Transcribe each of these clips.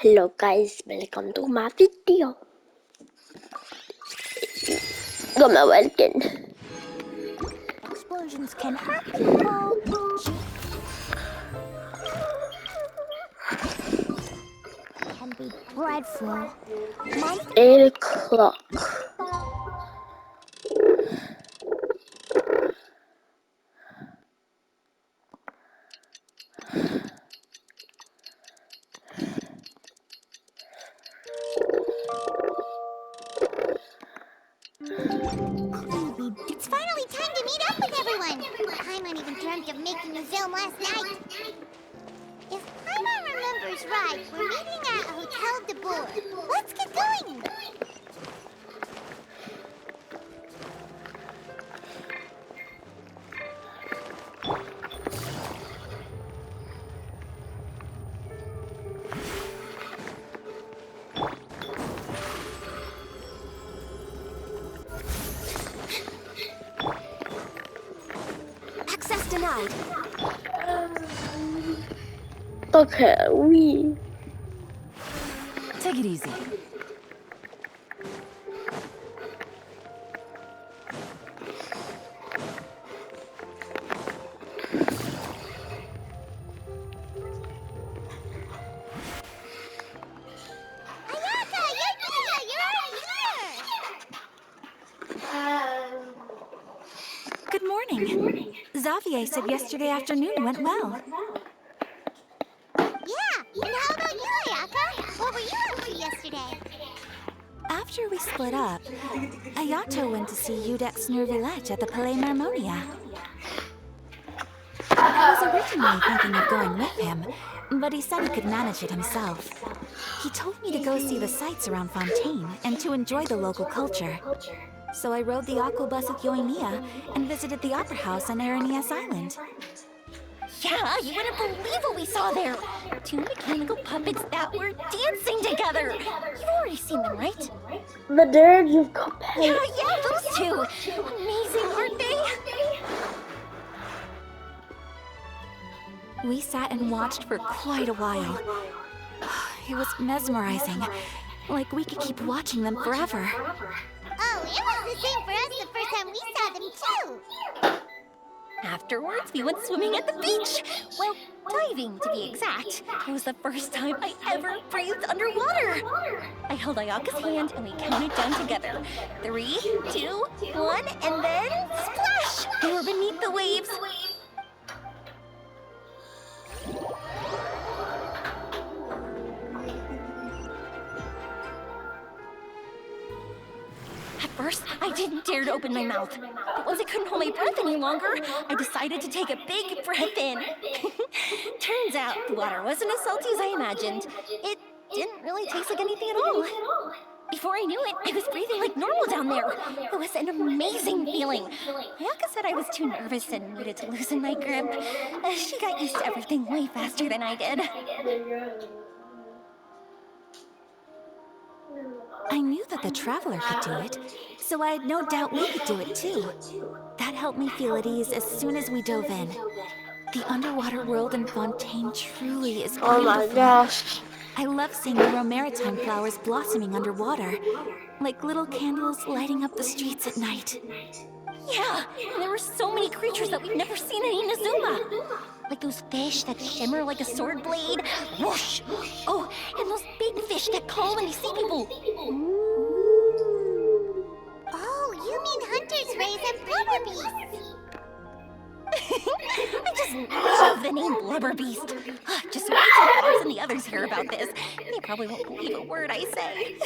Hello guys, welcome to my video. Welcome. Explosions can hurt people. Can be dreadful. 8 o'clock. It's finally time to meet up with everyone. Paimon even dreamt of making a Zoom last night. If Paimon remembers right, we're meeting at Hotel de Boer. Let's get going. Access denied. Okay, we. Take it easy. Ayaka, you're here. Good morning. Xavier said yesterday afternoon went well. Yeah, and how about you, Ayaka? What were you up to yesterday? After we split up, Ayato went to see Udex Nervillette at the Palais Marmonia. I was originally thinking of going with him, but he said he could manage it himself. He told me to go see the sights around Fontaine and to enjoy the local culture. So I rode the aquabus with Yoimiya and visited the Opera House on Aranias Island. Yeah, you wouldn't believe what we saw there! 2 mechanical puppets that were dancing together! You've already seen them, right? But there you've got Yeah, those two! Amazing, aren't they? We sat and watched for quite a while. It was mesmerizing. Like we could keep watching them forever. Oh, it was the same for us the first time we saw them, too. Afterwards, we went swimming at the beach! Well, diving, to be exact. It was the first time I ever breathed underwater! I held Ayaka's hand and we counted down together. 3, 2, 1, and then splash! We were beneath the waves. At first, I didn't dare to open my mouth. But once I couldn't hold my breath any longer, I decided to take a big breath in. Turns out the water wasn't as salty as I imagined. It didn't really taste like anything at all. Before I knew it, I was breathing like normal down there. It was an amazing feeling. Ayaka said I was too nervous and needed to loosen my grip. She got used to everything way faster than I did. I knew that the Traveler could do it, so I had no doubt we could do it too. That helped me feel at ease as soon as we dove in. The underwater world in Fontaine truly is beautiful. Oh my gosh. I love seeing the romaritime flowers blossoming underwater, like little candles lighting up the streets at night. Yeah, and there were so many creatures that we've never seen in Inazuma. Like those fish that shimmer like a sword blade. Whoosh! Oh, and those big fish that call when they see people. Oh, you mean hunters rays and blubber beasts. I just love the name Blubber Beast. Just wait till Bobs and the others hear about this. They probably won't believe a word I say.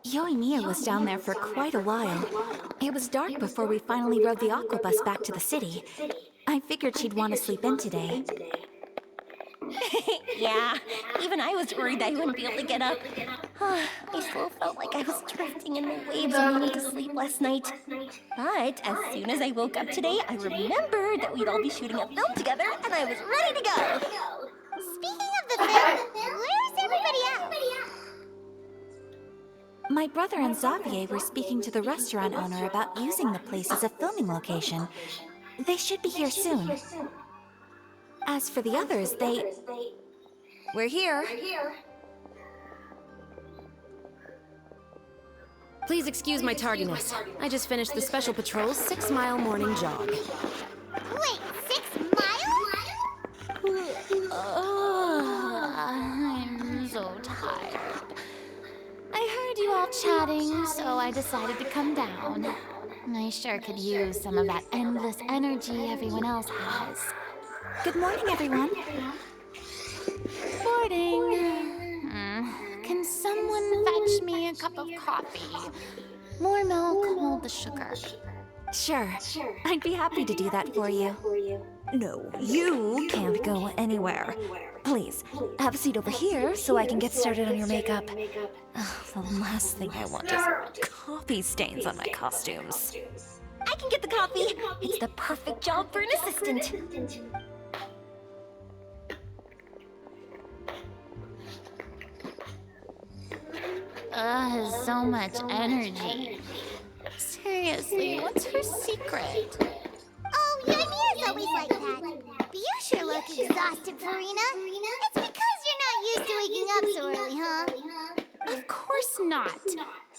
Yoimiya was down there for quite a while. It was dark before we finally rode the aquabus back to the city. I figured she'd want to sleep in today. Yeah, even I was worried I wouldn't be able to get up. I still felt like I was drifting in the waves when I went to sleep last night. But as soon as I woke up today, I remembered that we'd all be shooting a film together, and I was ready to go. Speaking of the film, where's everybody else? My brother and Xavier were speaking to the restaurant owner about using the place as a filming location. They should be here soon. As for the others, We're here. Please excuse my tardiness. I just finished the Special Patrol's 6-mile morning jog. Wait, 6 miles? I'm so tired. I heard you all chatting, so I decided to come down. I sure could use some of that endless energy everyone else has. Good morning, everyone. Morning. Can someone fetch me a cup of coffee? More milk, hold the sugar. Sure. I'd be happy to do that for you. No, you can't go anywhere. Please, have a seat over here so I can get started on your makeup. The last thing I want is coffee stains on my costumes. I can get the coffee. It's the perfect job for an assistant. So much energy. Seriously, what's her secret? Oh, your Mia's always like that. But you sure look exhausted, Farina. It's because you're not used to waking up so early, huh? Of course not.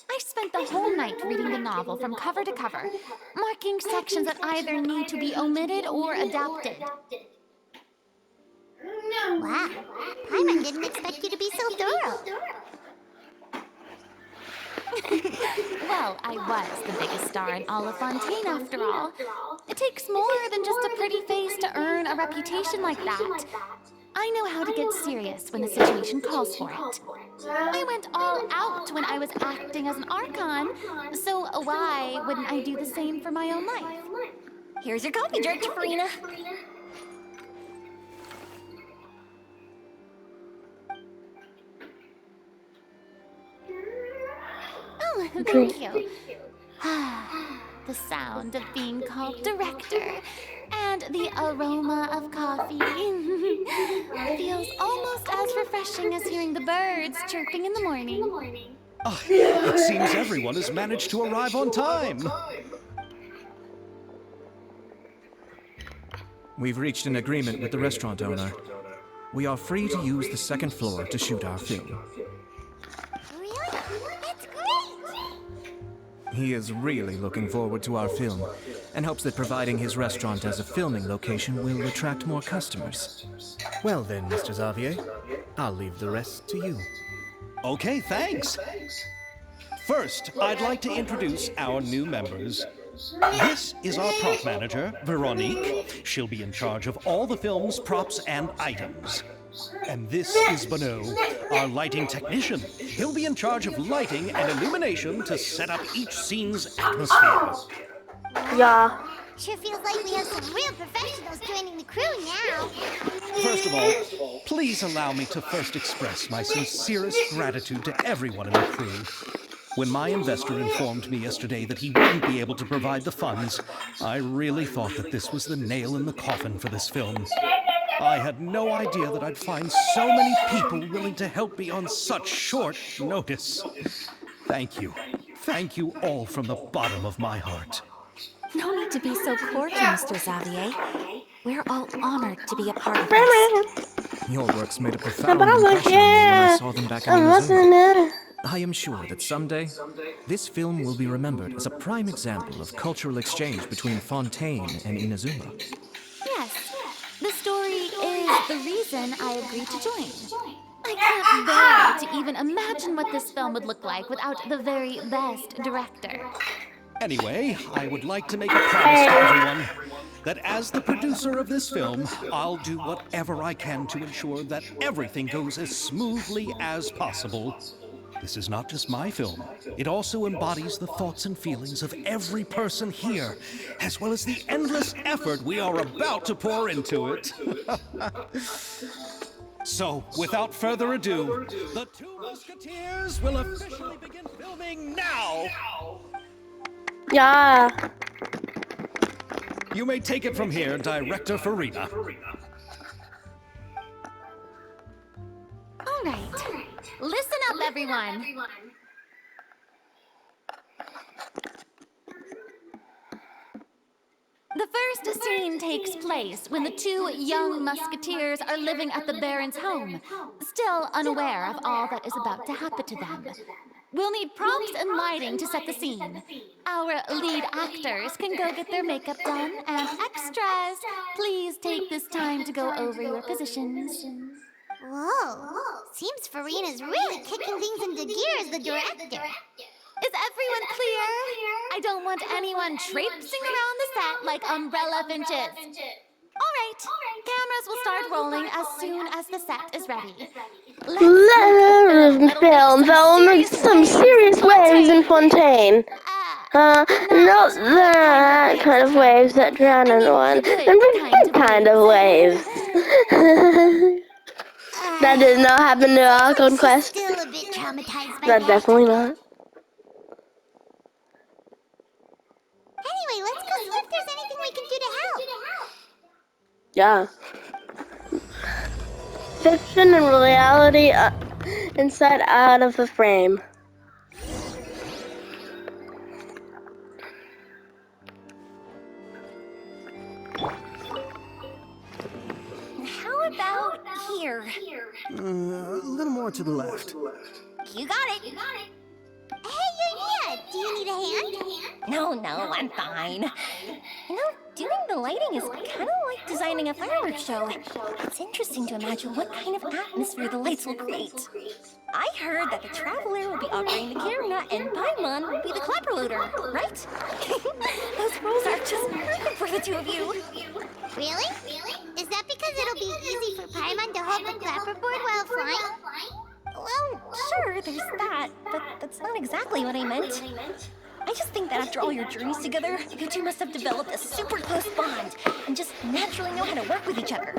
I spent the whole night reading the novel from cover to cover, marking sections that either need to be omitted or adapted. Wow, Paimon didn't expect you to be so thorough. Well, I was the biggest star in all of Fontaine after all. It takes more than just a pretty face to earn a reputation like that. I know how to get serious when the situation calls for it. I went all out when I was acting as an Archon, so why wouldn't I do the same for my own life? Here's your coffee, Director Farina. Oh, thank you. The sound of being called director and the aroma of coffee feels almost as refreshing as hearing the birds chirping in the morning. It seems everyone has managed to arrive on time. We've reached an agreement with the restaurant owner. We are free to use the second floor to shoot our film. Really? That's great! He is really looking forward to our film and hopes that providing his restaurant as a filming location will attract more customers. Well then, Mr. Xavier, I'll leave the rest to you. Okay, thanks. First, I'd like to introduce our new members. This is our prop manager, Veronique. She'll be in charge of all the film's props and items. And this is Bono, our lighting technician. He'll be in charge of lighting and illumination to set up each scene's atmosphere. Yeah. Sure feels like we have some real professionals joining the crew now. First of all, please allow me to first express my sincerest gratitude to everyone in the crew. When my investor informed me yesterday that he wouldn't be able to provide the funds, I really thought that this was the nail in the coffin for this film. I had no idea that I'd find so many people willing to help me on such short notice. Thank you. Thank you all from the bottom of my heart. No need to be so cordial, Mr. Xavier. We're all honored to be a part of this. Your works made a profound impression on me when I saw them back in Inazuma. I am sure that someday, this film will be remembered as a prime example of cultural exchange between Fontaine and Inazuma. Yes, the story is the reason I agreed to join. I can't bear to even imagine what this film would look like without the very best director. Anyway, I would like to make a promise to everyone that as the producer of this film, I'll do whatever I can to ensure that everything goes as smoothly as possible. This is not just my film. It also embodies the thoughts and feelings of every person here, as well as the endless effort we are about to pour into it. So, without further ado, the Two Musketeers will officially begin filming now! Yeah. You may take it from here, Director Farina. All right, listen up, everyone. first scene takes place when the two young musketeers are living at the Baron's home, still unaware of all that is about to happen to them. We'll need props and lighting to set the scene. Our lead actors can go get their makeup done, and extras, please take this time to go over your positions. Whoa. Seems Farina's really kicking things into gear as the director. Is everyone clear? I don't want anyone traipsing around the set like umbrella finches. All right, cameras will start rolling as soon as the set is ready. Let film make some serious waves in Fontaine. Not that kind of waves that drown anyone. The good kind of waves. That did not happen to our conquest. Still a bit traumatized by That definitely not. Anyway, let's go see if there's anything we can do to help. Yeah. Fiction and reality inside out of the frame. How about here? A little more to the left. You got it. Hey, Yonia, do you need a hand? No, I'm fine. You know, doing the lighting is kind of like designing a fireworks show. It's interesting to imagine what kind of atmosphere the lights will create. I heard that the Traveler will be operating the camera and Paimon will be the clapper loader, right? Those roles are just perfect for the two of you. Really? Is that because it'll be easy for Paimon to hold the clapperboard while flying? Well, sure, there's that, but that's not exactly what I meant. I just think that after all your journeys together, you two must have developed a super close bond and just naturally know how to work with each other.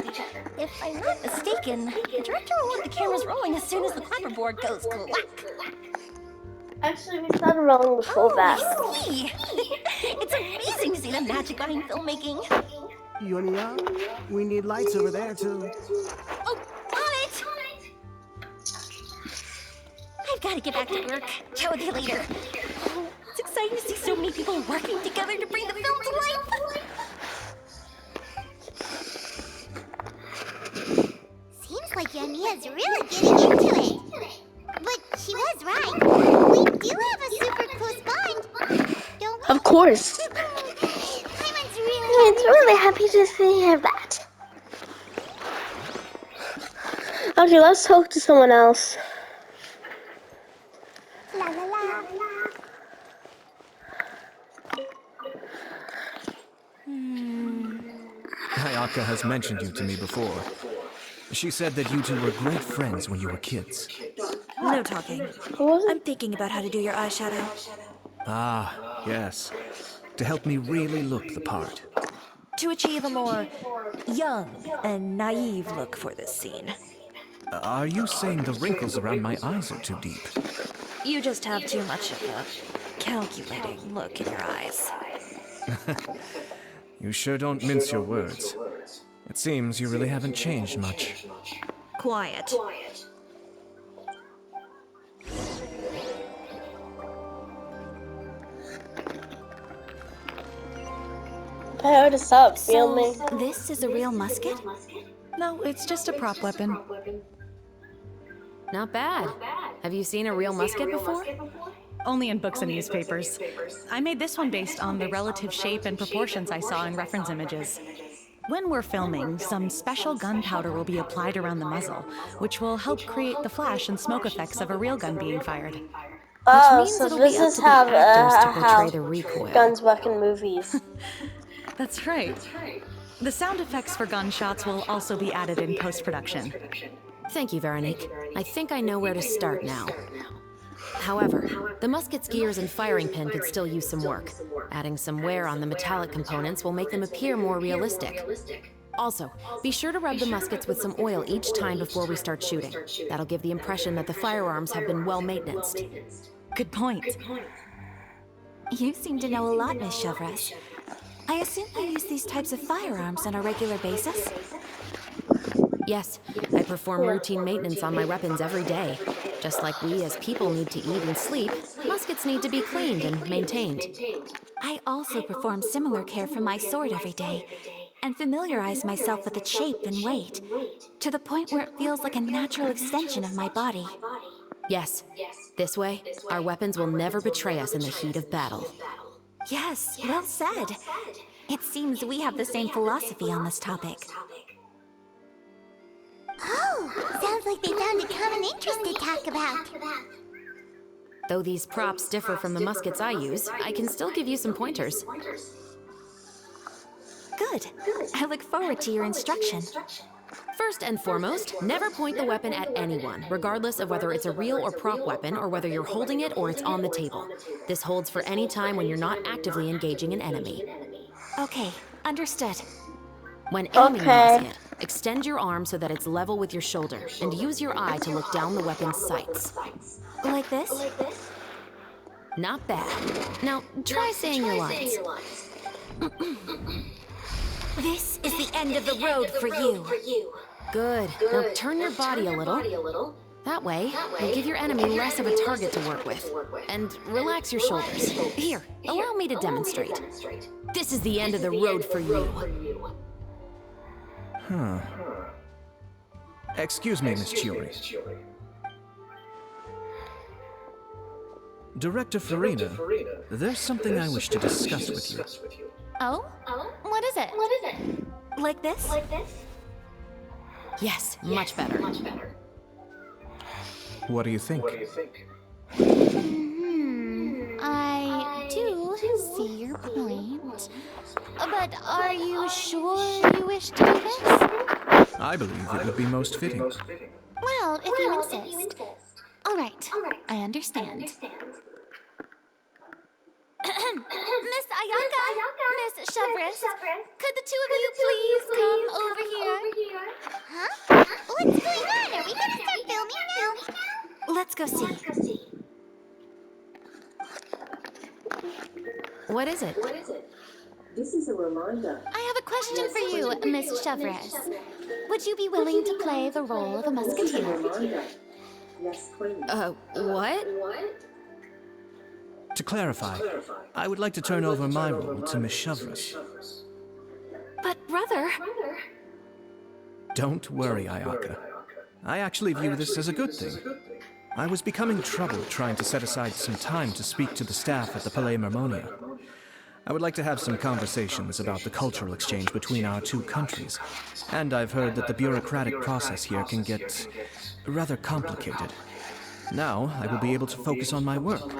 If I'm not mistaken, the director will want the cameras rolling as soon as the clapperboard goes clack. Actually, we started rolling before that. I see. It's amazing to see the magic behind filmmaking. Yonia, we need lights over there, too. Oh, got it! I've got to get back to work. Chat with you later. Oh, it's exciting to see so many people working together to bring the film to life. Seems like Yonia's really getting into it. But she was right. We do have a super close bond, don't we? Of course. Paimon's really It's really happy to hear that. Okay, let's talk to someone else. La la la. Hayaka has mentioned you to me before. She said that you two were great friends when you were kids. No talking. I'm thinking about how to do your eyeshadow. Ah, yes. To help me really look the part. To achieve a more young and naive look for this scene. Are you saying the wrinkles around my eyes are too deep? You just have too much of a calculating look in your eyes. You sure don't mince your words. It seems you really haven't changed much. Quiet. I heard us up, filming. So, this is a real musket? No, it's just a prop weapon. Not bad. Have you seen a real musket before? Only in books and newspapers. I made this one based on the relative shape and proportions I saw in reference images. When we're filming, some special gunpowder will be applied around the muzzle, which will help create the flash and smoke effects of a real gun being fired. Oh, means so it'll this be up is to the how, actors to portray how the recoil. guns work in movies. That's right. The sound effects for gunshots will also be added in post-production. Thank you, Veronique. I think I know where to start now. However, the musket's gears and firing pin could still use some work. Adding some wear on the metallic components will make them appear more realistic. Also, be sure to rub the muskets with some oil each time before we start shooting. That'll give the impression that the firearms have been well-maintained. Good point. You seem to know a lot, Miss Chevres. I assume you use these types of firearms on a regular basis? Yes, I perform routine maintenance on my weapons every day. Just like we as people need to eat and sleep, muskets need to be cleaned and maintained. I also perform similar care for my sword every day, and familiarize myself with its shape and weight, to the point where it feels like a natural extension of my body. Yes. This way, our weapons will never betray us in the heat of battle. Yes, well said. It seems we have the same philosophy on this topic. Oh, sounds like they found a common interest to talk about. Though these props differ from the muskets I use, I can still give you some pointers. Good. I look forward to your instruction. First and foremost, never point the weapon at anyone, regardless of whether it's a real or prop weapon, or whether you're holding it or it's on the table. This holds for any time when you're not actively engaging an enemy. Okay, understood. When aiming the Okay. musket, extend your arm so that it's level with your shoulder, and use your eye to look down the weapon's sights. Like this? Not bad. Now, try saying your lines. This is the end of the road for you. Good. Now turn your body a little. That way, you'll give your enemy less of a target to work with. And relax your shoulders. Here, allow me to demonstrate. This is the end of the road for you. Excuse me, Miss Chiori. Director Farina, there's something I wish to discuss with you. Oh? What is it? Like this? Yes, much better. What do you think? I do see your point. But are you sure you wish to do this? I believe it would be most fitting. Well, if you insist. All right, I understand. Miss Ayaka, Miss Chevres, could the two of you please come over here? Huh? What's going on? Are we gonna start filming now? Let's go see. What is it? This is a reminder. I have a question for you, Miss Chevres. Would you be willing to play the role of a musketeer? Reminder. Yes, Queen. What? To clarify, I would like to turn over my role to Miss Chevres. But brother... Don't worry, Ayaka. I actually view this as a good thing. I was becoming troubled trying to set aside some time to speak to the staff at the Palais Mermonia. I would like to have some conversations about the cultural exchange between our two countries, and I've heard that the bureaucratic process here can get rather complicated. Now, I will be able to focus on my work.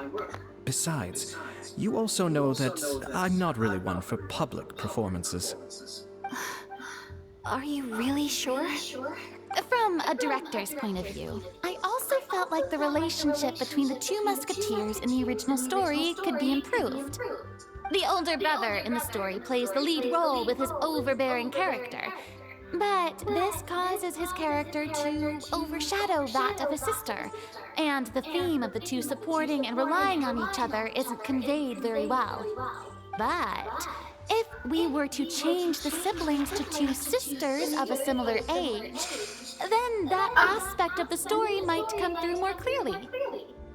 Besides, you also know that I'm not really one for public performances. Are you really sure? From a director's point of view, I also felt like the relationship between the two musketeers in the original story could be improved. The older brother in the story plays the lead role with his overbearing character, but this causes his character to overshadow that of his sister, and the theme of the two supporting and relying on each other isn't conveyed very well. But if we were to change the siblings to two sisters of a similar age, then that aspect of the story might come through more clearly.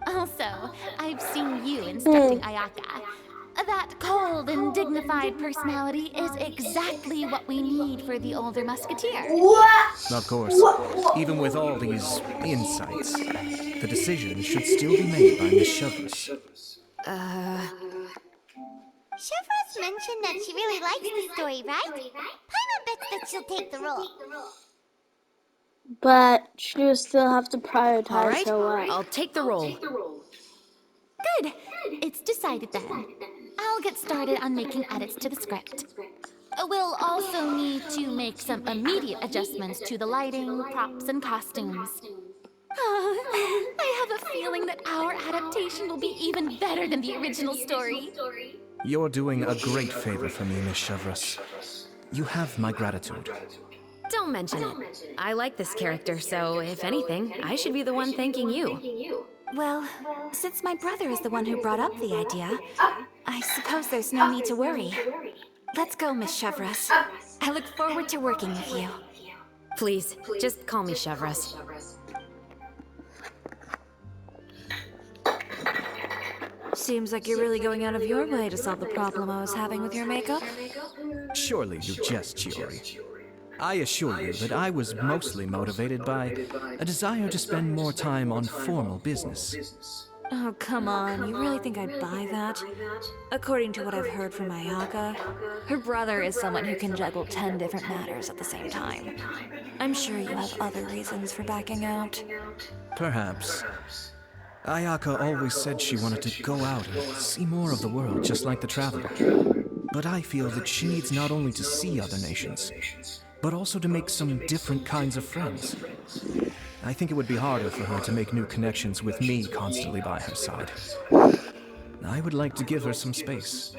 Also, I've seen you instructing Ayaka. That cold and dignified personality is exactly what we need for the older musketeer. Of course, even with all these insights, the decision should still be made by Miss Chevres. Chevres mentioned that she really likes the story, right? Paimon bets that she'll take the role. But she will still have to prioritize All right, her work. I'll take the role. Good. It's decided then. I'll get started on making edits to the script. We'll also need to make some immediate adjustments to the lighting, props, and costumes. I have a feeling that our adaptation will be even better than the original story. You're doing a great favor for me, Miss Chevres. You have my gratitude. Don't mention it. I like this character, so if anything, I should be the one thanking you. Well, since my brother is the one who brought up the idea, I suppose there's no need to worry. Let's go, Miss Chevres. I look forward to working with you. Please, just call me Chevres. Seems like you're really going out of your way to solve the problem I was having with your makeup. Surely you jest, Chiori. I assure you that I was mostly motivated by a desire to spend more time on formal business. Oh, come on. You really think I'd buy that? According to what I've heard from Ayaka, her brother is someone who can juggle 10 different matters at the same time. I'm sure you have other reasons for backing out. Perhaps. Ayaka always said she wanted to go out and see more of the world, just like the traveler. But I feel that she needs not only to see other nations, but also to make some different kinds of friends. I think it would be harder for her to make new connections with me constantly by her side. I would like to give her some space.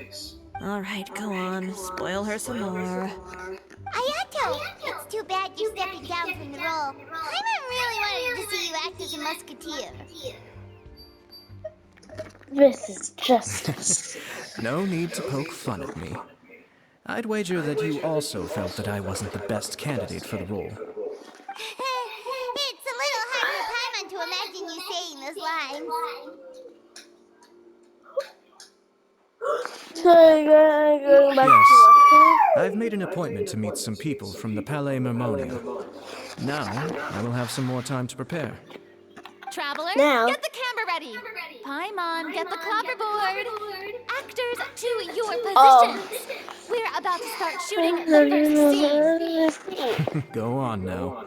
All right, go on. Spoil her some more. Ayato! It's too bad you're stepping down from the role. Paimon really wanted to see you act as a musketeer. This is just... No need to poke fun at me. I'd wager that you also felt that I wasn't the best candidate for the role. It's a little hard for Paimon to imagine you saying those lines. So going back Yes, to I've made an appointment to meet some people from the Palais Mermonio. Now, I will have some more time to prepare. Traveler, Now. get the camera ready. Paimon, get the clapperboard. Actors, to your positions. We're about to start shooting the first scene. Go on now.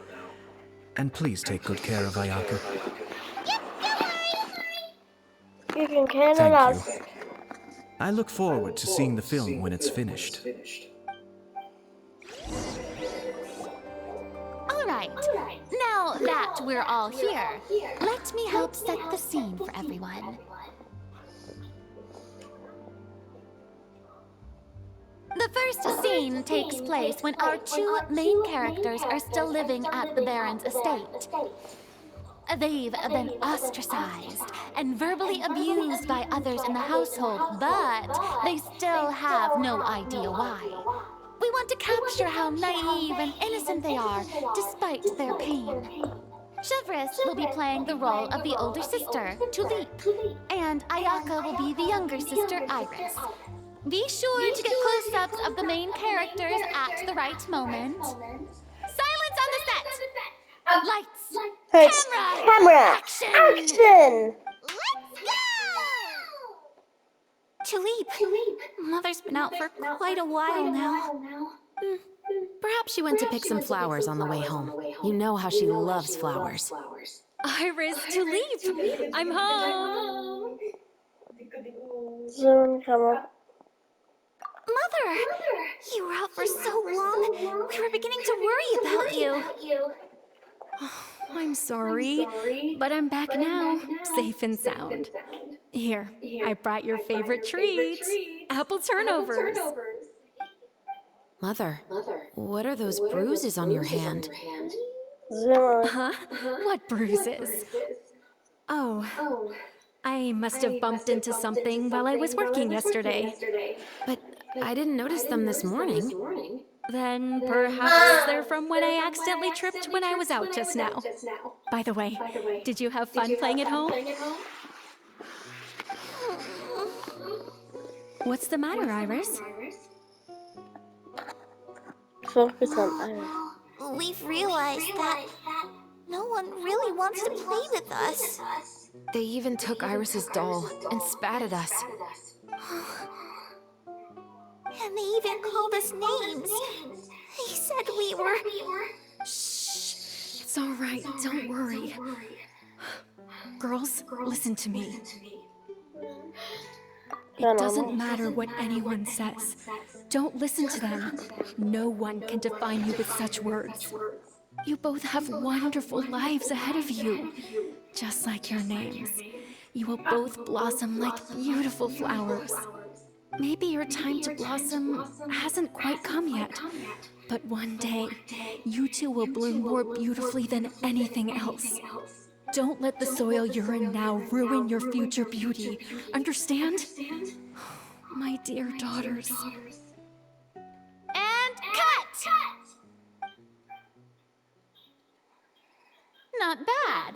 And please take good care of Ayaka. You can count Thank on you. us. I look forward to seeing the film when it's finished. All right. Now that we're all here, let me help set the scene for everyone. The first scene takes place when our two main characters are still living at the Baron's estate. They've been ostracized and verbally abused by others in the household, but they still have no idea why. We want to capture how naive and innocent they are, despite their pain. Chevres will be playing the role of the older sister, Tulip, and Ayaka will be the younger sister, Iris. Be sure to get close-ups of the main characters at the right moment. Silence on the set! Lights! Lights, camera, action! Let's go! Tulip, Mother's been out for quite a while now. Perhaps she went to pick some flowers on the way home. You know how she loves flowers. Iris, Tulip, I'm home. Zoom camera. Mother! You were out for so long, we were beginning to worry about you. I'm sorry, but I'm back now, safe and sound. Here, I brought your favorite treats, apple turnovers. Mother, what are those bruises on your hand? Zoom. Huh? What bruises? Oh, I must have bumped into something while I was working yesterday. But I didn't notice them this morning. Then perhaps they're from when I accidentally tripped when I was out just now. By the way, did you have fun playing at home? What's the matter, Iris? Focus on Iris. We've realized that no one really wants to play with us. They even took Iris's doll and spat at us. And they even called us names. They said we were... Shh. It's all right. Don't worry. Girls, listen to me. It doesn't matter what anyone says. Don't listen to them. No one can define you with such words. You both have wonderful lives ahead of you. Just like your names. You will both blossom like beautiful flowers. Maybe your time to blossom hasn't quite come yet. But one day, you two will bloom more beautifully than anything else. Don't let the soil you're in now ruin your future beauty. Understand? My dear daughters. And cut! Not bad.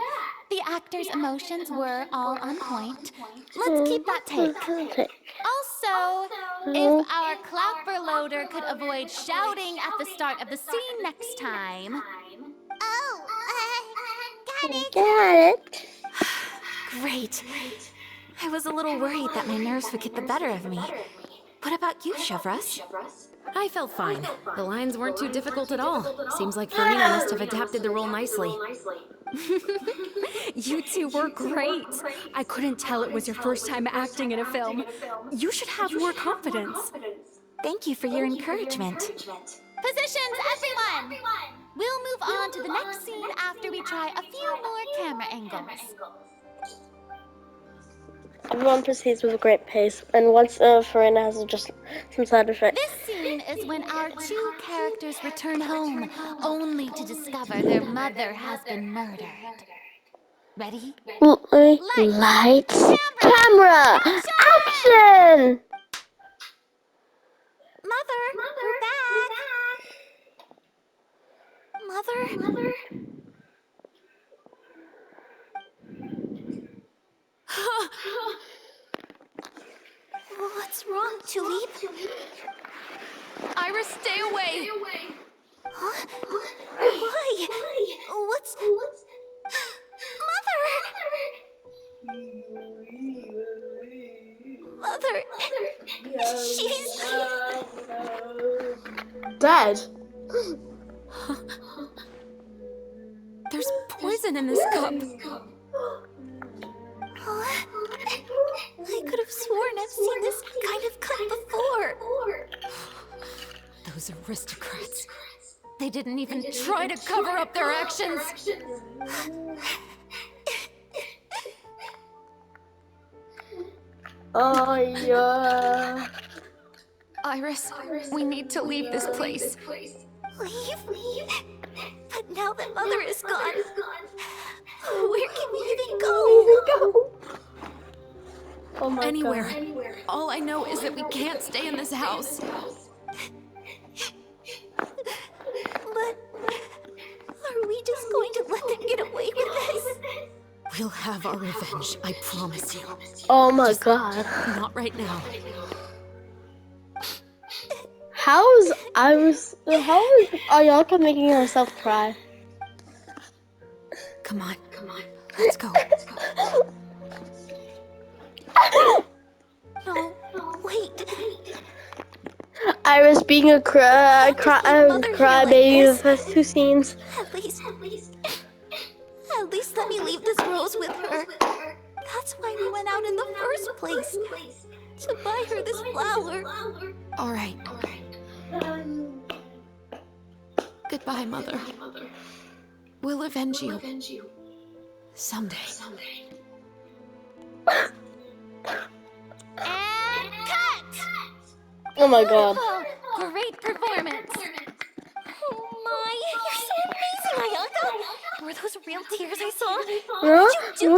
the actors' emotions were all on point. Let's keep that take. Also, if our clapper loader could avoid shouting at the start of the scene next time. Oh, got it. Got it. Great. I was a little worried that my nerves would get the better of me. What about you, Chevros? I felt fine. The lines weren't too difficult at all. Seems like Farina must have adapted the role nicely. You two were great. I couldn't tell it was your first time acting in a film. You should have more confidence. Thank you for your encouragement. Positions, everyone! We'll move on to the next scene after we try a few more camera angles. Everyone proceeds with a great pace, and once Farina has just some side effects. This scene is when our two characters return home, only to discover their mother has been murdered. Ready? Lights, camera, action! Mother, we're back! Mother? What's wrong, Tulip? Iris, stay away! Huh? Why? What's... Mother! She's... Dead. There's poison in this cup. I could have sworn I've seen this kind of cup before. Those aristocrats. They didn't even try to cover up their actions. Oh, yeah. Iris, we need to leave this place. Leave? But now that Mother is gone, where can we even go? Oh my Anywhere. God. All I know is that we can't stay in this house. But are we just going to let them get away with this? We'll have our revenge, I promise you. Oh my God. Not right now. How is Ayaka making herself cry? Come on. Let's go. No, wait. Iris being a crybaby the first two scenes. At least let me leave this rose with her. That's why we went out in the first place. To buy her this flower. All right. Goodbye, Mother. We'll avenge you. Someday. And cut! Oh my God. Wonderful. Great performance. Oh my, you're so amazing, Ayaka. Were those real tears I saw? Huh? How'd you do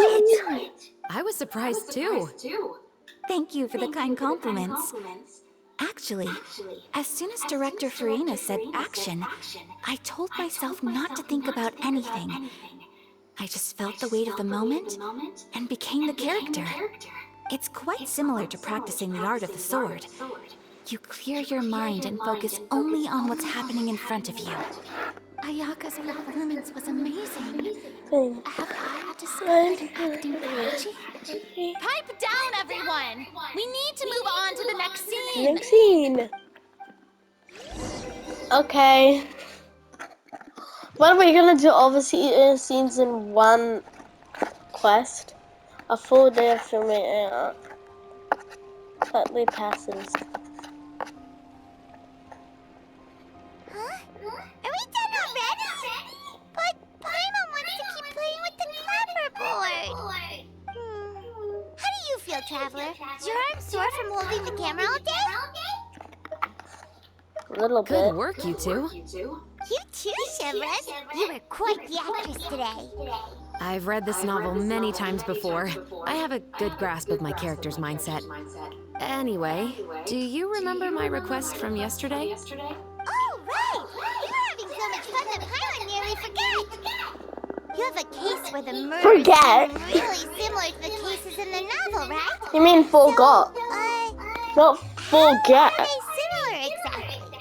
it? I was surprised too. Thank you for the kind compliments. Actually, as soon as Director Farina said action, I told myself not to think about anything. I just felt the weight of the moment and became the character. It's quite similar to practicing the art of the sword. You clear your mind and focus only on what's happening in front of you. Ayaka's performance was amazing. Oh. Have I discovered an acting prodigy? Pipe down, everyone! We need to move on to the next scene! Next scene. Okay. What are we gonna do all the scenes in one quest? A full day of filming slightly passes. Huh? Are we done already? But Paimon wants to keep playing with the clapperboard. How do you feel, Traveler? Is your arm sore from holding the camera all day? A little bit. Good work, you two. You too, Shivers. You were quite the actress today. I've read this novel many times before. I have a good grasp of my character's mindset. Anyway, do you remember my request from yesterday? Oh, right! We were having so much fun that Paimon nearly forgot. You have a case where the murder Forget. seem really similar to the cases in the novel, right? You mean forgot? Not forget. How are they similar exactly?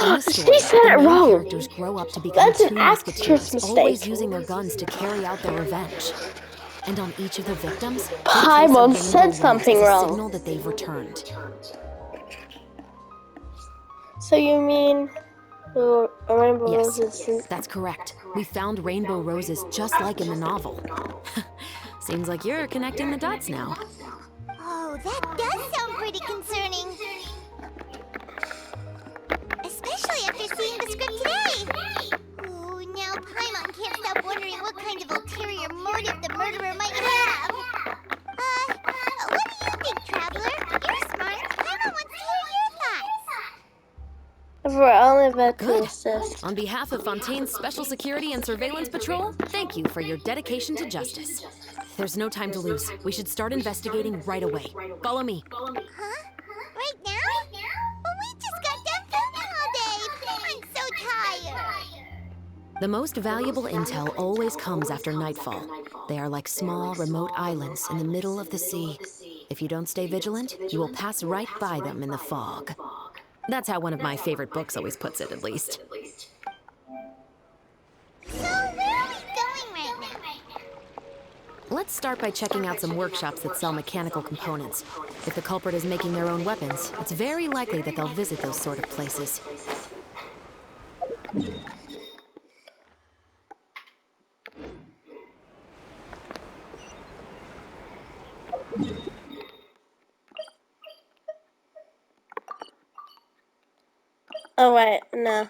In the She story, said the it main wrong. characters grow up to become That's an two actress musketeers, always mistake. using their guns to carry out their revenge. And on each of the victims, they Paimon place a said rainbow rose something as a wrong. signal that they've returned. So you mean the rainbow Yes, roses? that's correct. We found rainbow roses just like in the novel. Seems like you're connecting the dots now. Oh, that does sound pretty concerning. Especially after seeing the script today. Oh, now Paimon can't stop wondering what kind of ulterior motive the murderer might have. What do you think, Traveler? You're smart. Paimon wants to hear your thoughts. We're only there to Good. assist. On behalf of Fontaine's Special Security and Surveillance Patrol, thank you for your dedication to justice. There's no time to lose. We should start investigating right away. Follow me. Huh? Right now? But we just got done filming all day. I'm so tired. The most valuable intel always comes after nightfall. They are like small, remote islands in the middle of the sea. If you don't stay vigilant, you will pass right by them in the fog. That's how one of my favorite books always puts it, at least. So where are we going right now? Let's start by checking out some workshops that sell mechanical components. If the culprit is making their own weapons, it's very likely that they'll visit those sort of places. Oh wait, no.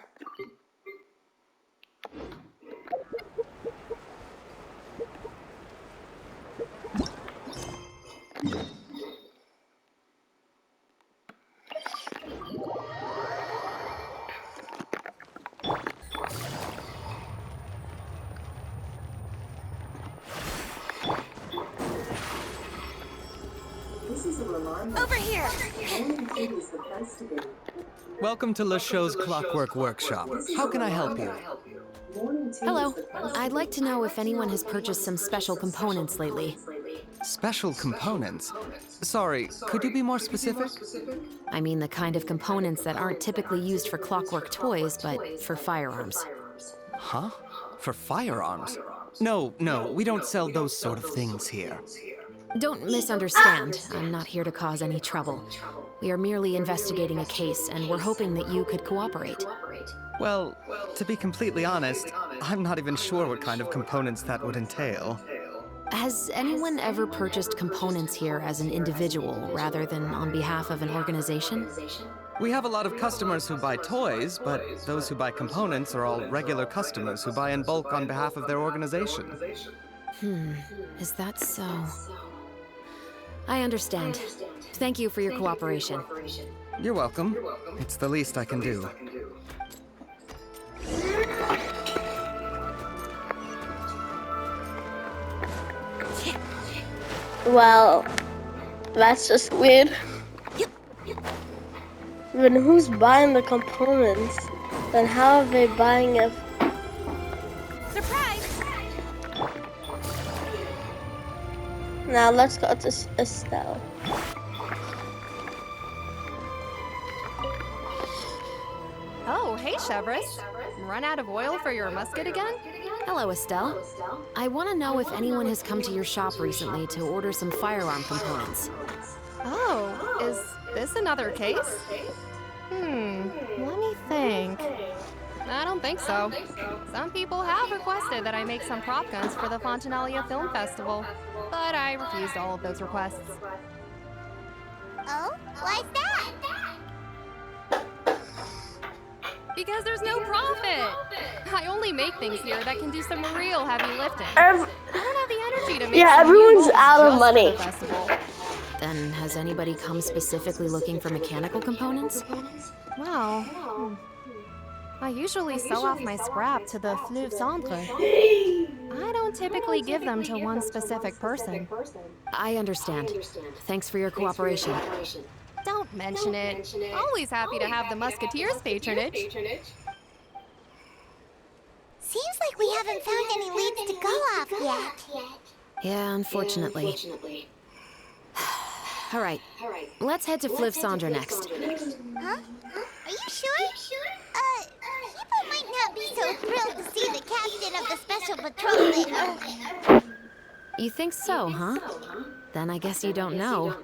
This is a reminder. Over here. Morning tea is the place to be. Welcome to LeChaux's Clockwork Workshop. How can I help you? Morning tea Hello. is the place to I'd like to know if anyone has purchased some special components lately. Special components? Sorry, could you be more specific? I mean the kind of components that aren't typically used for clockwork toys, but for firearms. Huh? For firearms? No, we don't sell those sort of things here. Don't misunderstand. I'm not here to cause any trouble. We are merely investigating a case, and we're hoping that you could cooperate. Well, to be completely honest, I'm not even sure what kind of components that would entail. Has anyone ever purchased components here as an individual rather than on behalf of an organization? We have a lot of customers who buy toys, but those who buy components are all regular customers who buy in bulk on behalf of their organization. Is that so? I understand. Thank you for your cooperation. You're welcome. It's the least I can do. Well, that's just weird. Then who's buying the components? Then how are they buying it? Surprise! Now let's go to Estelle. Oh, hey, Chevres. Run out of oil for your musket again? Hello, Estelle. I want to know if anyone has come to your shop recently to order some firearm components. Oh, is this another case? Let me think. I don't think so. Some people have requested that I make some prop guns for the Fontanalia Film Festival, but I refused all of those requests. Oh, why's that? Because there's no profit! I only make things here that can do some real heavy lifting. I don't have the energy to make Yeah, some new everyone's molds out of just for money. the festival. Then has anybody come specifically looking for mechanical components? Well, I usually sell off my scrap to the Fleuve Centre. I don't typically give them to one specific person. I understand. Thanks for your cooperation. Don't mention it. Always happy to have the Musketeers' patronage. Seems like we haven't found any leads to go off yet. Yeah, unfortunately. All right, let's head to Fliv Sandra next. Huh? Are you sure? People might not be so thrilled to see the captain of the special patrol there. You think so, huh? Then I guess you don't know.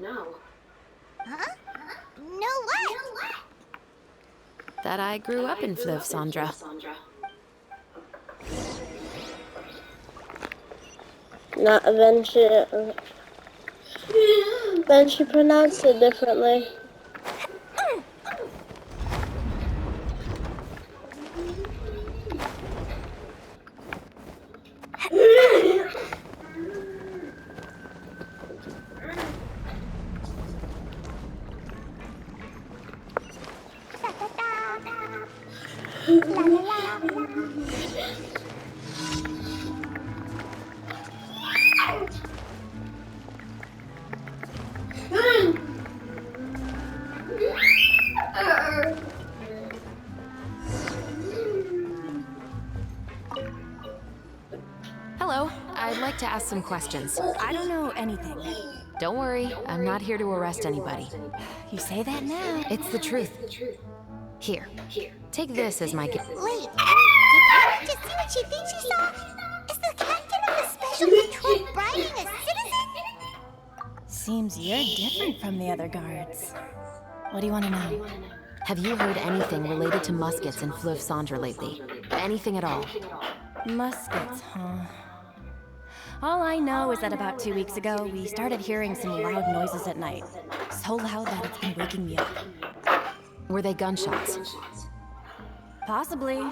Huh? Know what? That I grew up in Fliv Sandra. Not then she pronounced it differently. Hello, I'd like to ask some questions. I don't know anything. Don't worry, I'm not here to arrest anybody. You say that now. It's the truth. Here, take this as my gift. Wait, did Patty just see what she thinks she saw? Is the captain of the special patrol bribing a citizen? Seems you're different from the other guards. What do you want to know? Have you heard anything related to muskets in Fliv Sandra lately? Anything at all? Muskets, huh? All I know is that about 2 weeks ago, we started hearing some loud noises at night. So loud that it's been waking me up. Were they gunshots? Possibly.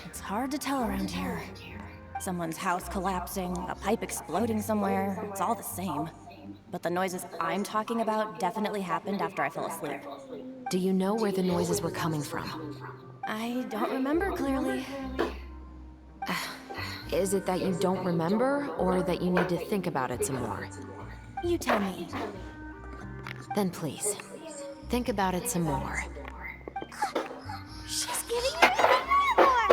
It's hard to tell around here. Someone's house collapsing, a pipe exploding somewhere, it's all the same. But the noises I'm talking about definitely happened after I fell asleep. Do you know where the noises were coming from? I don't remember clearly. Is it that you don't remember, or that you need to think about it some more? You tell me. Then please, think about it some more. She's giving me a report.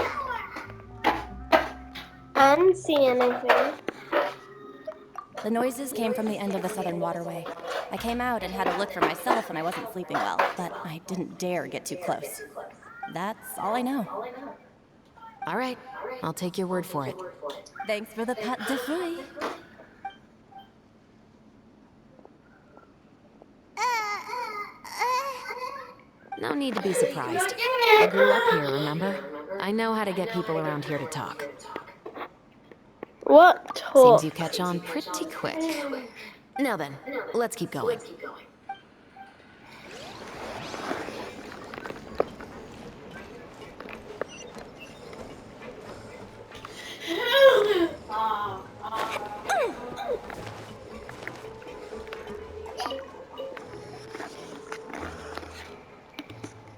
I didn't see anything. The noises came from the end of the Southern Waterway. I came out and had a look for myself when I wasn't sleeping well, but I didn't dare get too close. That's all I know. All right, I'll take your word for it. Thanks for the pat de fouille. No need to be surprised. I grew up here, remember? I know how to get people around here to talk. What talk? Seems you catch on pretty quick. Now then, let's keep going.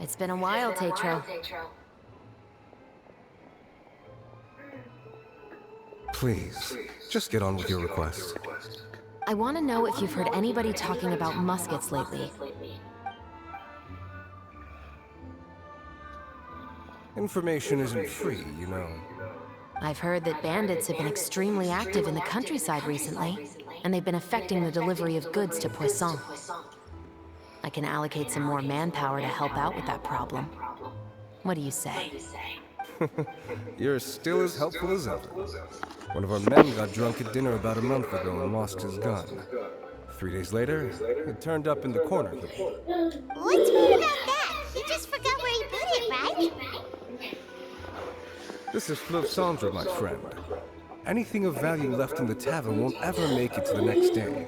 It's been a while, Tetro. Please, just get on with your request. I want to know if you've heard anybody talking about muskets lately. Information isn't free, you know. I've heard that bandits have been extremely active in the countryside recently, and they've been affecting the delivery of goods to Poisson. I can allocate some more manpower to help out with that problem. What do you say? You're still as helpful as ever. One of our men got drunk at dinner about a month ago and lost his gun. 3 days later, it turned up in the corner here. What's weird about that? He just forgot where he put it, right? This is Fliv Sandra, my friend. Anything of value left in the tavern won't ever make it to the next day.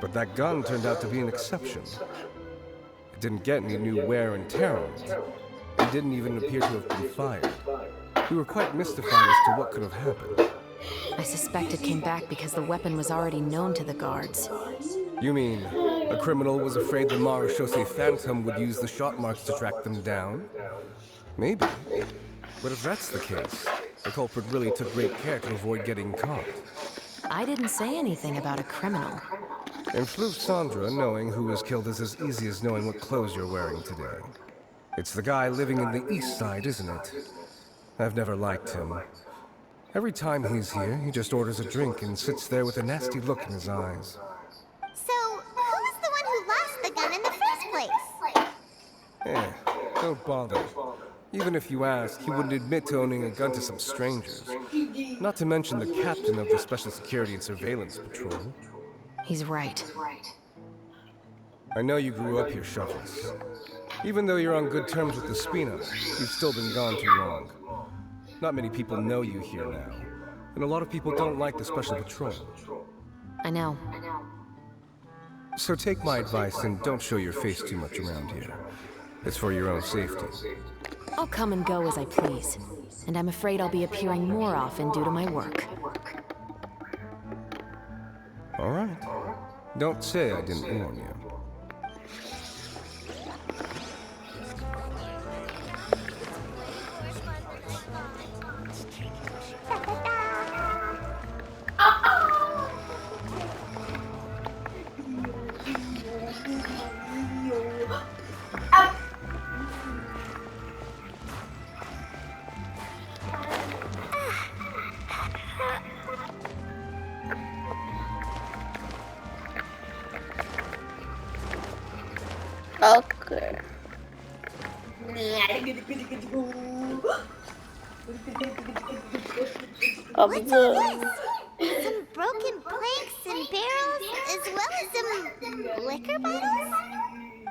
But that gun turned out to be an exception. It didn't get any new wear and tear on it. It didn't even appear to have been fired. We were quite mystified as to what could have happened. I suspect it came back because the weapon was already known to the guards. You mean, a criminal was afraid the Marechaussee Phantom would use the shot marks to track them down? Maybe. But if that's the case, the culprit really took great care to avoid getting caught. I didn't say anything about a criminal. In Fliv Sandra, knowing who was killed is as easy as knowing what clothes you're wearing today. It's the guy living in the East Side, isn't it? I've never liked him. Every time he's here, he just orders a drink and sits there with a nasty look in his eyes. So, who was the one who lost the gun in the first place? Don't bother. Even if you ask, he wouldn't admit to owning a gun to some strangers. Not to mention the captain of the Special Security and Surveillance Patrol. He's right. I know you grew up here, Shuffles. Even though you're on good terms with the Spina, you've still been gone too long. Not many people know you here now, and a lot of people don't like the Special Patrol. I know. So take my advice and don't show your face too much around here. It's for your own safety. I'll come and go as I please, and I'm afraid I'll be appearing more often due to my work. All right. Don't say I didn't warn you. Okay. What's all this? Some broken planks and barrels, as well as some liquor bottles?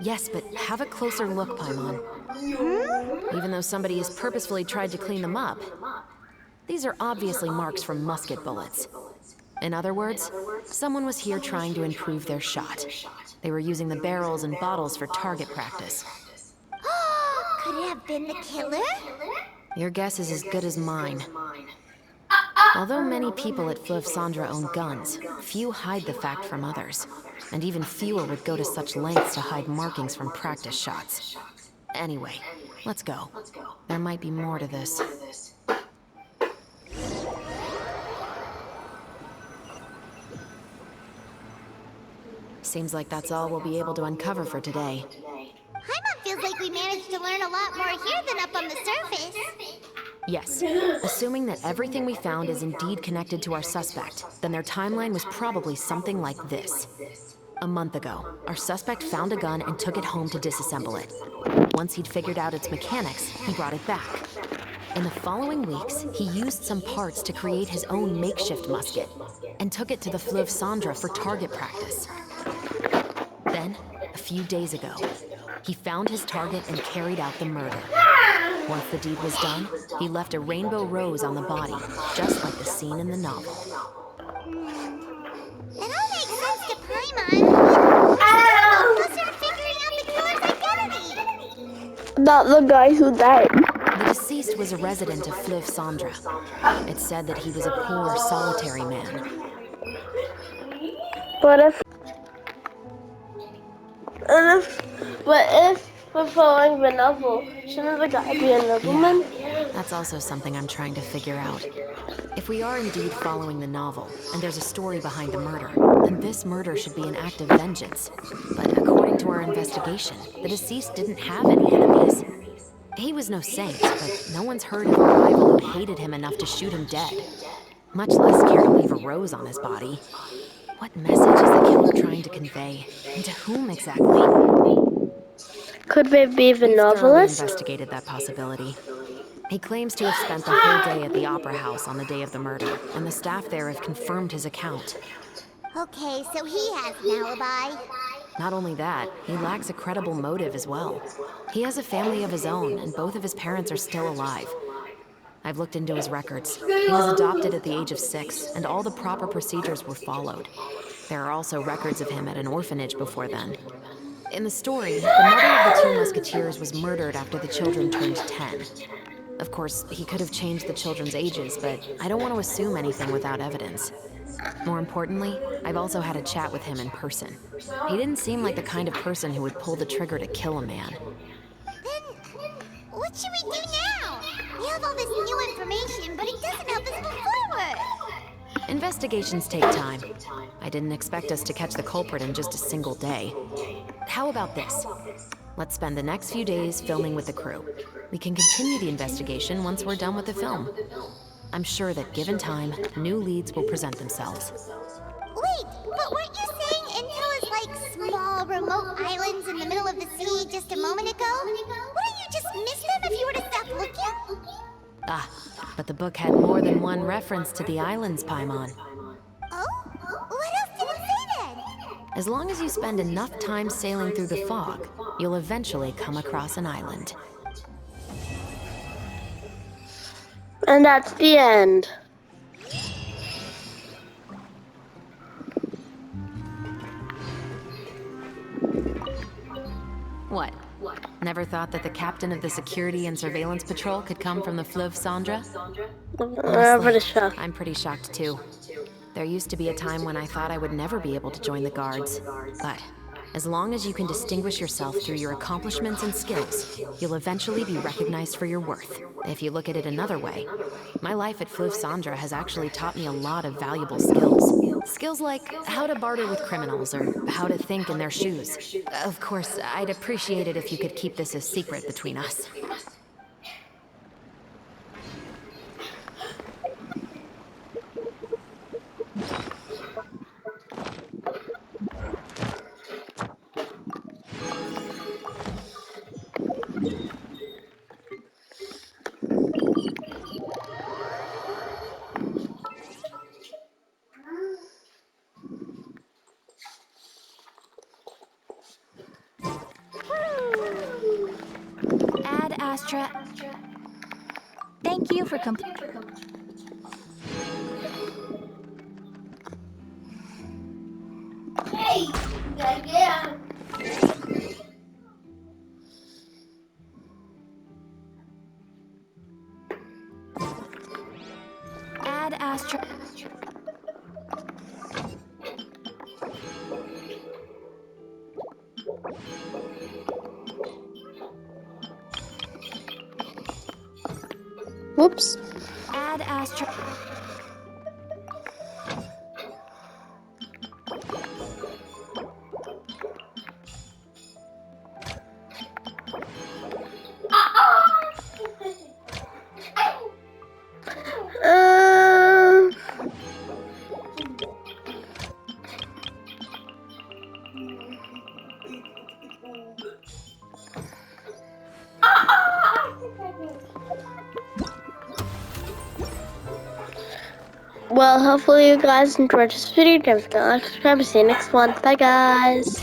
Yes, but have a closer look, Paimon. Even though somebody has purposefully tried to clean them up, these are obviously marks from musket bullets. In other words, someone was here trying to improve their shot. They were using the barrels and bottles for target practice. Could it have been the killer? Your guess is as good as mine. Although many people at Fleuve Cendres own guns, few hide the fact from others. And even fewer would go to such lengths to hide markings from practice shots. Anyway, let's go. There might be more to this. Seems like that's all we'll be able to uncover for today. Paimon feels like we managed to learn a lot more here than up on the surface. Yes. Assuming that everything we found is indeed connected to our suspect, then their timeline was probably something like this. A month ago, our suspect found a gun and took it home to disassemble it. Once he'd figured out its mechanics, he brought it back. In the following weeks, he used some parts to create his own makeshift musket, and took it to the Fleuve Cendres for target practice. Then, a few days ago, he found his target and carried out the murder. Once the deed was done, he left a rainbow rose on the body, just like the scene in the novel. It all makes sense to Paimon. We're still closer to figuring out the killer's identity. Not the guy who died. The deceased was a resident of Fleuve Cendres. It's said that he was a poor, solitary man. But if we're following the novel, shouldn't the guy be a nobleman? Yeah, that's also something I'm trying to figure out. If we are indeed following the novel, and there's a story behind the murder, then this murder should be an act of vengeance. But according to our investigation, the deceased didn't have any enemies. He was no saint, but no one's heard of a rival who hated him enough to shoot him dead. Much less care to leave a rose on his body. What message is the killer trying to convey? And to whom exactly? Could it be the We've thoroughly novelist? investigated that possibility. He claims to have spent the whole day at the Opera House on the day of the murder, and the staff there have confirmed his account. Okay, so he has an alibi. Not only that, he lacks a credible motive as well. He has a family of his own, and both of his parents are still alive. I've looked into his records. He was adopted at the age of 6, and all the proper procedures were followed. There are also records of him at an orphanage before then. In the story, the mother of the two musketeers was murdered after the children turned 10. Of course, he could have changed the children's ages, but I don't want to assume anything without evidence. More importantly, I've also had a chat with him in person. He didn't seem like the kind of person who would pull the trigger to kill a man. Then, what should we do now? We have all this new information, but it doesn't help us move forward. Investigations take time. I didn't expect us to catch the culprit in just a single day. How about this? Let's spend the next few days filming with the crew. We can continue the investigation once we're done with the film. I'm sure that given time, new leads will present themselves. Wait, but weren't you saying Intel is like small, remote islands in the middle of the sea just a moment ago? Wouldn't you just miss them if you were to stop looking? Ah, but the book had more than one reference to the islands, Paimon. Oh? What else did it say then? As long as you spend enough time sailing through the fog, you'll eventually come across an island. And that's the end. What? Never thought that the captain of the security and surveillance patrol could come from the Fleuve Cendra? Honestly, I'm pretty shocked too. There used to be a time when I thought I would never be able to join the guards. But as long as you can distinguish yourself through your accomplishments and skills, you'll eventually be recognized for your worth. If you look at it another way, my life at Fleuve Cendra has actually taught me a lot of valuable skills. Skills like how to barter with criminals or how to think in their shoes. Of course, I'd appreciate it if you could keep this a secret between us. Ad Astra. Thank you for Hey, yeah. Ad Astra. Whoops. Ad Astra. Well, hopefully you guys enjoyed this video. Don't forget to like, subscribe, see you next one. Bye, guys.